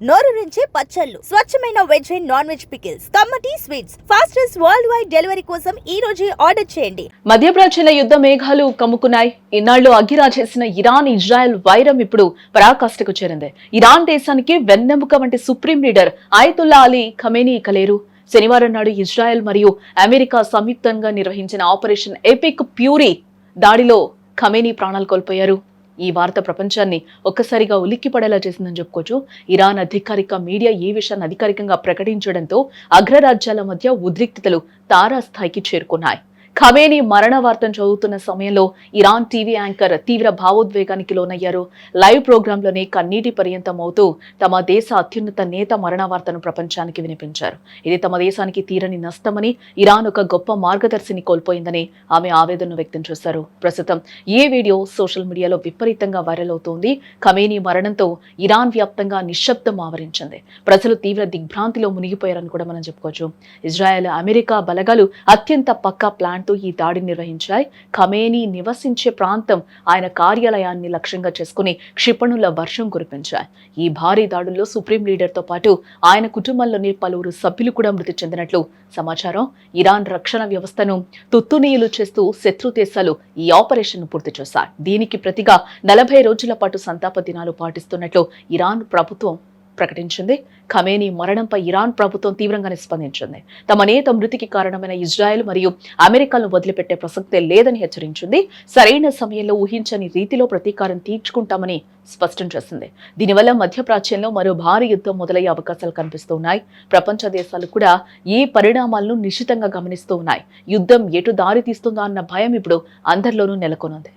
నోరూరించే పచ్చళ్ళు, స్వచ్ఛమైన veg and non veg pickles, కమ్మటి sweets, fastest world wide delivery కోసం ఈ రోజే ఆర్డర్ చేయండి. మధ్యప్రాచ్యంలో యుద్ధ మేఘాలు కమ్ముకున్నాయి. ఇన్నాళ్లు అగ్గిరాజేసిన ఇరాన్ ఇజ్రాయెల్ వైరం ఇప్పుడు పరాకాష్ఠకు చేరింది. ఇరాన్ దేశానికి వెన్నెముక వంటి supreme leader Ayatollah Ali Khamenei ఇక లేరు. శనివారం నాడు ఇజ్రాయెల్ మరియు అమెరికా సంయుక్తంగా నిర్వహించిన ఆపరేషన్ ఎపిక్ ప్యూరీ దాడిలో ఖమేనీ ప్రాణాలు కోల్పోయారు. ఈ వార్త ప్రపంచాన్ని ఒక్కసారిగా ఉలిక్కిపడేలా చేసిందని చెప్పుకోవచ్చు. ఇరాన్ అధికారిక మీడియా ఈ విషయాన్ని అధికారికంగా ప్రకటించడంతో అగ్రరాజ్యాల మధ్య ఉద్రిక్తతలు తారాస్థాయికి చేరుకున్నాయి. ఖమేనీ మరణ వార్తను చదువుతున్న సమయంలో ఇరాన్ టీవీ యాంకర్ తీవ్ర భావోద్వేగానికి లోనయ్యారు. లైవ్ ప్రోగ్రాంలోనే కన్నీటి పర్యంతం అవుతూ తమ దేశ అత్యున్నత నేత మరణ వార్తను ప్రపంచానికి వినిపించారు. ఇది తమ దేశానికి తీరని నష్టమని, ఇరాన్ ఒక గొప్ప మార్గదర్శిని కోల్పోయిందని ఆమె ఆవేదనను వ్యక్తం చేశారు. ప్రస్తుతం ఈ వీడియో సోషల్ మీడియాలో విపరీతంగా వైరల్ అవుతోంది. ఖమేనీ మరణంతో ఇరాన్ వ్యాప్తంగా నిశ్శబ్దం ఆవరించింది. ప్రజలు తీవ్ర దిగ్భ్రాంతిలో మునిగిపోయారని కూడా మనం చెప్పుకోవచ్చు. ఇజ్రాయెల్, అమెరికా బలగాలు అత్యంత పక్కా ప్లాన్ ఈ దాడి నిర్వహించాయి. ఖమేనీ నివసించే ప్రాంతం, ఆయన కార్యాలయాన్ని లక్ష్యంగా చేసుకుని క్షిపణుల వర్షం కురిపించాయి. ఈ భారీ దాడుల్లో సుప్రీం లీడర్ తో పాటు ఆయన కుటుంబంలోని పలువురు సభ్యులు కూడా మృతి చెందినట్లు సమాచారం. ఇరాన్ రక్షణ వ్యవస్థను తుత్తునీయులు చేస్తూ శత్రు దేశాలు ఈ ఆపరేషన్ పూర్తి చేశాయి. దీనికి ప్రతిగా 40 రోజుల పాటు సంతాప దినాలు పాటిస్తున్నట్లు ఇరాన్ ప్రభుత్వం ప్రకటించింది. ఖమేనీ మరణంపై ఇరాన్ ప్రభుత్వం తీవ్రంగానే స్పందించింది. తమ నేత మృతికి కారణమైన ఇజ్రాయెల్ మరియు అమెరికాలను వదిలిపెట్టే ప్రసక్తే లేదని హెచ్చరించింది. సరైన సమయంలో ఊహించని రీతిలో ప్రతీకారం తీర్చుకుంటామని స్పష్టం చేసింది. దీనివల్ల మధ్యప్రాచ్యంలో మరో భారీ యుద్ధం మొదలయ్యే అవకాశాలు కనిపిస్తున్నాయి. ప్రపంచ దేశాలు కూడా ఈ పరిణామాలను నిశితంగా గమనిస్తూ ఉన్నాయి. యుద్ధం ఎటు దారి తీస్తుందా అన్న భయం ఇప్పుడు అందరిలోనూ నెలకొనుంది.